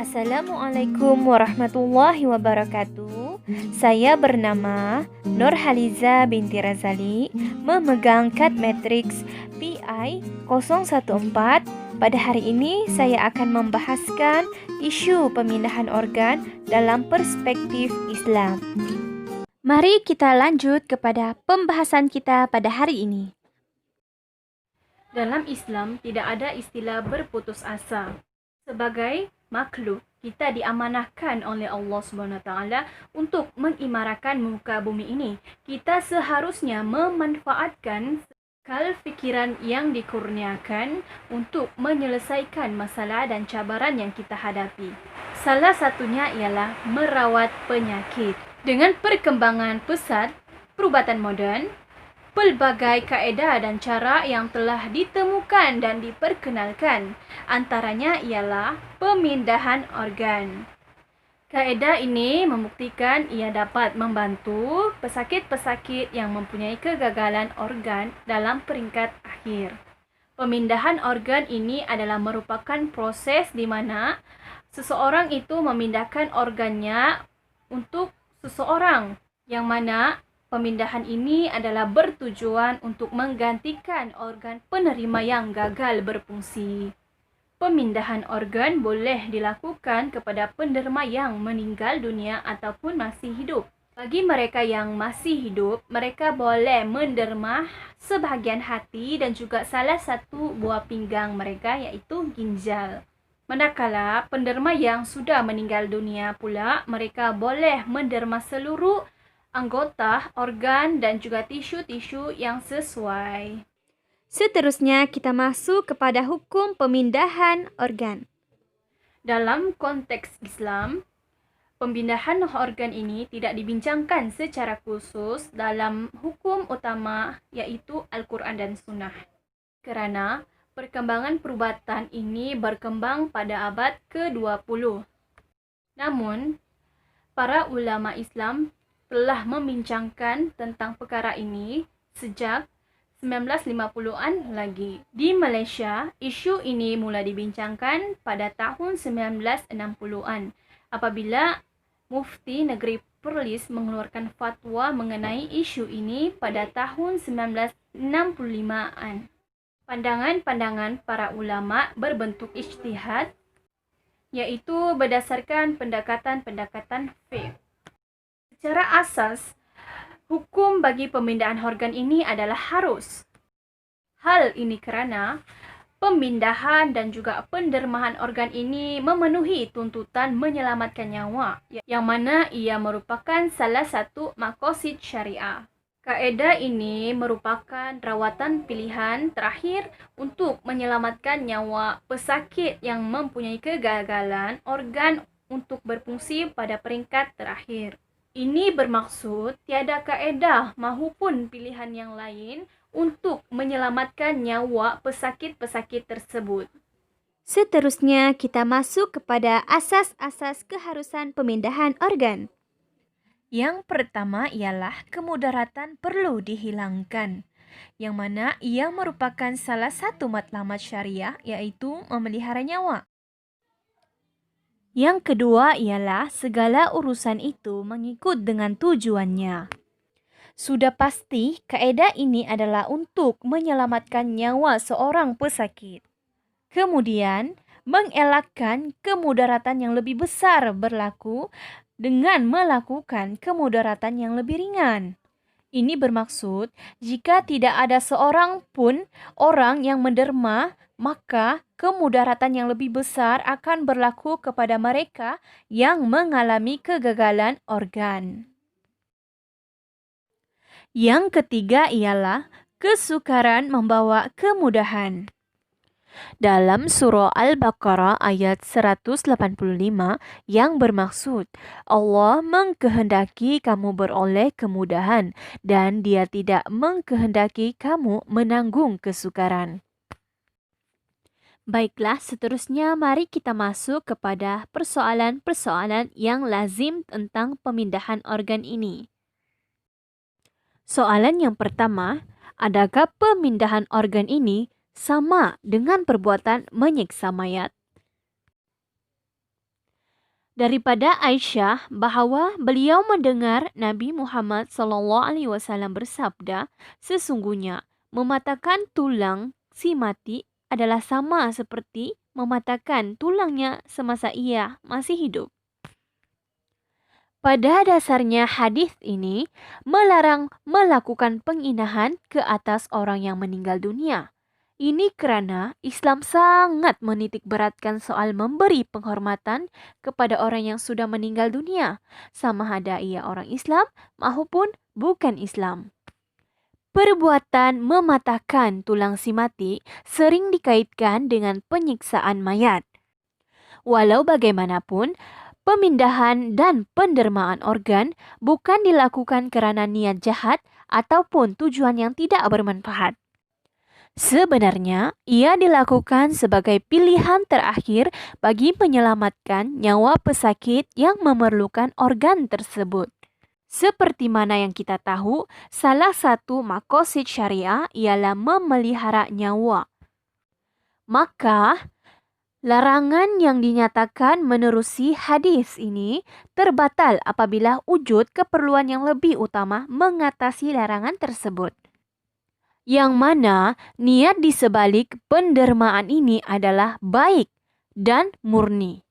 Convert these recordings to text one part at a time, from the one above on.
Assalamualaikum warahmatullahi wabarakatuh. Saya bernama Nurhaliza binti Razali, memegang kad matriks PI 014. Pada hari ini saya akan membahaskan isu pemindahan organ dalam perspektif Islam. Mari kita lanjut kepada pembahasan kita pada hari ini. Dalam Islam tidak ada istilah berputus asa. Sebagai makhluk, kita diamanahkan oleh Allah SWT untuk mengimarakan muka bumi ini. Kita seharusnya memanfaatkan akal fikiran yang dikurniakan untuk menyelesaikan masalah dan cabaran yang kita hadapi. Salah satunya ialah merawat penyakit. Dengan perkembangan pesat perubatan moden, pelbagai kaedah dan cara yang telah ditemukan dan diperkenalkan, antaranya ialah pemindahan organ. Kaedah ini membuktikan ia dapat membantu pesakit-pesakit yang mempunyai kegagalan organ dalam peringkat akhir. Pemindahan organ ini adalah merupakan proses di mana seseorang itu memindahkan organnya untuk seseorang, yang mana pemindahan ini adalah bertujuan untuk menggantikan organ penerima yang gagal berfungsi. Pemindahan organ boleh dilakukan kepada penderma yang meninggal dunia ataupun masih hidup. Bagi mereka yang masih hidup, mereka boleh menderma sebahagian hati dan juga salah satu buah pinggang mereka, iaitu ginjal. Manakala penderma yang sudah meninggal dunia pula, mereka boleh menderma seluruh anggota, organ dan juga tisu-tisu yang sesuai. Seterusnya kita masuk kepada hukum pemindahan organ. Dalam konteks Islam, pemindahan organ ini tidak dibincangkan secara khusus dalam hukum utama, iaitu Al-Quran dan Sunnah. Kerana perkembangan perubatan ini berkembang pada abad ke-20. Namun, para ulama Islam telah membincangkan tentang perkara ini sejak 1950-an lagi. Di Malaysia, isu ini mula dibincangkan pada tahun 1960-an apabila Mufti Negeri Perlis mengeluarkan fatwa mengenai isu ini pada tahun 1965-an. Pandangan-pandangan para ulama berbentuk ijtihad, iaitu berdasarkan pendekatan-pendekatan fiqh. Secara asas, hukum bagi pemindahan organ ini adalah harus. Hal ini kerana pemindahan dan juga pendermahan organ ini memenuhi tuntutan menyelamatkan nyawa, yang mana ia merupakan salah satu maqasid syariah. Kaedah ini merupakan rawatan pilihan terakhir untuk menyelamatkan nyawa pesakit yang mempunyai kegagalan organ untuk berfungsi pada peringkat terakhir. Ini bermaksud tiada kaedah mahupun pilihan yang lain untuk menyelamatkan nyawa pesakit-pesakit tersebut. Seterusnya kita masuk kepada asas-asas keharusan pemindahan organ. Yang pertama ialah kemudaratan perlu dihilangkan, yang mana ia merupakan salah satu matlamat syariah, iaitu memelihara nyawa. Yang kedua ialah segala urusan itu mengikut dengan tujuannya. Sudah pasti kaedah ini adalah untuk menyelamatkan nyawa seorang pesakit. Kemudian, mengelakkan kemudaratan yang lebih besar berlaku dengan melakukan kemudaratan yang lebih ringan. Ini bermaksud jika tidak ada seorang pun orang yang menderma, maka kemudaratan yang lebih besar akan berlaku kepada mereka yang mengalami kegagalan organ. Yang ketiga ialah kesukaran membawa kemudahan. Dalam surah Al-Baqarah ayat 185 yang bermaksud Allah mengkehendaki kamu beroleh kemudahan dan Dia tidak mengkehendaki kamu menanggung kesukaran. Baiklah, seterusnya mari kita masuk kepada persoalan-persoalan yang lazim tentang pemindahan organ ini. Soalan yang pertama, adakah pemindahan organ ini sama dengan perbuatan menyiksa mayat? Daripada Aisyah bahawa beliau mendengar Nabi Muhammad SAW bersabda, sesungguhnya mematahkan tulang si mati adalah sama seperti mematahkan tulangnya semasa ia masih hidup. Pada dasarnya hadis ini melarang melakukan penghinaan ke atas orang yang meninggal dunia. Ini karena Islam sangat menitik beratkan soal memberi penghormatan kepada orang yang sudah meninggal dunia, sama ada ia orang Islam maupun bukan Islam. Perbuatan mematahkan tulang si mati sering dikaitkan dengan penyiksaan mayat. Walau bagaimanapun, pemindahan dan pendermaan organ bukan dilakukan kerana niat jahat ataupun tujuan yang tidak bermanfaat. Sebenarnya, ia dilakukan sebagai pilihan terakhir bagi menyelamatkan nyawa pesakit yang memerlukan organ tersebut. Seperti mana yang kita tahu, salah satu maqasid syariah ialah memelihara nyawa. Maka, larangan yang dinyatakan menerusi hadis ini terbatal apabila wujud keperluan yang lebih utama mengatasi larangan tersebut. Yang mana niat di sebalik pendermaan ini adalah baik dan murni.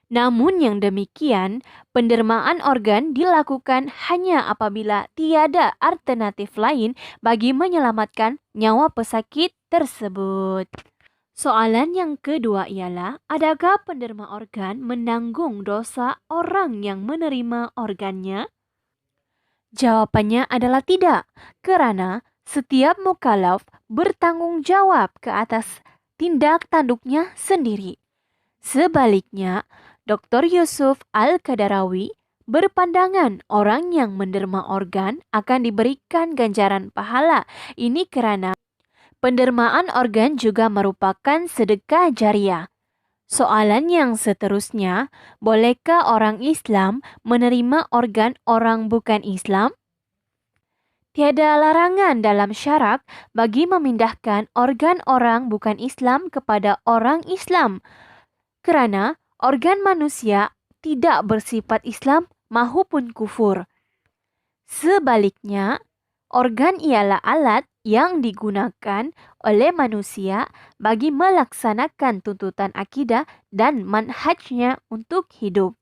Namun yang demikian, pendermaan organ dilakukan hanya apabila tiada alternatif lain bagi menyelamatkan nyawa pesakit tersebut. Soalan yang kedua ialah, adakah penderma organ menanggung dosa orang yang menerima organnya? Jawapannya adalah tidak, kerana setiap mukallaf bertanggung jawab ke atas tindak tanduknya sendiri. Sebaliknya, Dr. Yusuf Al-Qadarawi berpandangan orang yang menderma organ akan diberikan ganjaran pahala. Ini kerana pendermaan organ juga merupakan sedekah jariah. Soalan yang seterusnya, bolehkah orang Islam menerima organ orang bukan Islam? Tiada larangan dalam syarak bagi memindahkan organ orang bukan Islam kepada orang Islam, kerana organ manusia tidak bersifat Islam maupun kufur. Sebaliknya, organ ialah alat yang digunakan oleh manusia bagi melaksanakan tuntutan akidah dan manhajnya untuk hidup.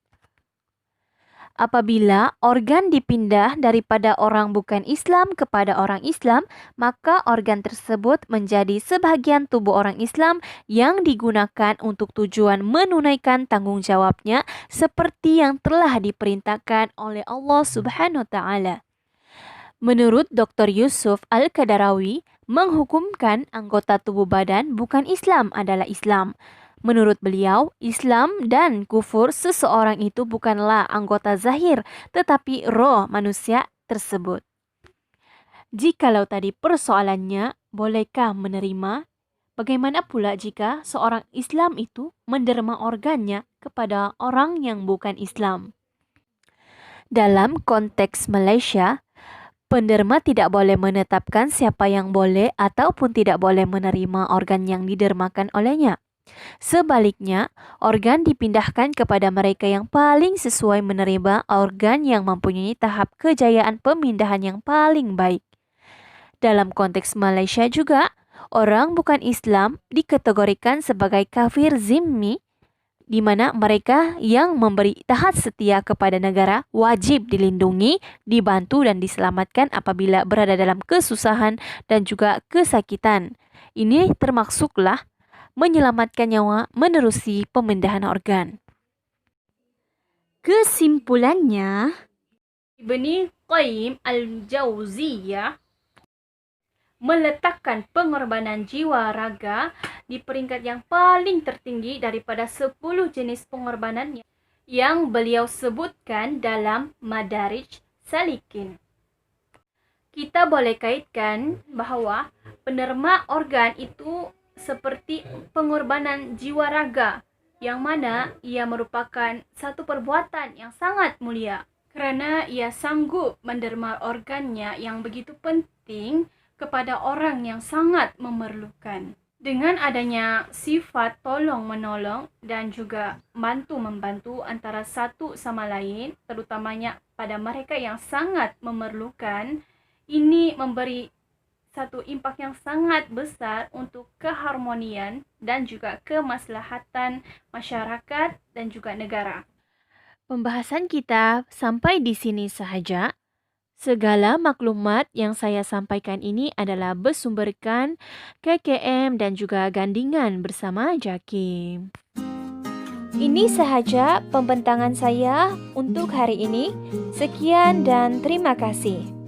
Apabila organ dipindah daripada orang bukan Islam kepada orang Islam, maka organ tersebut menjadi sebahagian tubuh orang Islam yang digunakan untuk tujuan menunaikan tanggungjawabnya seperti yang telah diperintahkan oleh Allah Subhanahu Wa Taala. Menurut Dr. Yusuf Al-Qadarawi, menghukumkan anggota tubuh badan bukan Islam adalah Islam. Menurut beliau, Islam dan kufur seseorang itu bukanlah anggota zahir, tetapi roh manusia tersebut. Jikalau tadi persoalannya, bolehkah menerima? Bagaimana pula jika seorang Islam itu menderma organnya kepada orang yang bukan Islam? Dalam konteks Malaysia, penderma tidak boleh menetapkan siapa yang boleh ataupun tidak boleh menerima organ yang didermakan olehnya. Sebaliknya, organ dipindahkan kepada mereka yang paling sesuai menerima organ yang mempunyai tahap kejayaan pemindahan yang paling baik. Dalam konteks Malaysia juga, orang bukan Islam dikategorikan sebagai kafir zimmi, di mana mereka yang memberi taat setia kepada negara wajib dilindungi, dibantu dan diselamatkan apabila berada dalam kesusahan dan juga kesakitan. Ini termasuklah menyelamatkan nyawa menerusi pemindahan organ. Kesimpulannya, Ibni Qayyim Al-Jauziyah meletakkan pengorbanan jiwa raga di peringkat yang paling tertinggi daripada 10 jenis pengorbanan yang beliau sebutkan dalam Madarij Salikin. Kita boleh kaitkan bahawa penerma organ itu seperti pengorbanan jiwa raga, yang mana ia merupakan satu perbuatan yang sangat mulia kerana ia sanggup menderma organnya yang begitu penting kepada orang yang sangat memerlukan. Dengan adanya sifat tolong-menolong dan juga bantu-membantu antara satu sama lain, terutamanya pada mereka yang sangat memerlukan, ini memberi satu impak yang sangat besar untuk keharmonian dan juga kemaslahatan masyarakat dan juga negara. Pembahasan kita sampai di sini sahaja. Segala maklumat yang saya sampaikan ini adalah bersumberkan KKM dan juga gandingan bersama Jakim. Ini sahaja pembentangan saya untuk hari ini. Sekian dan terima kasih.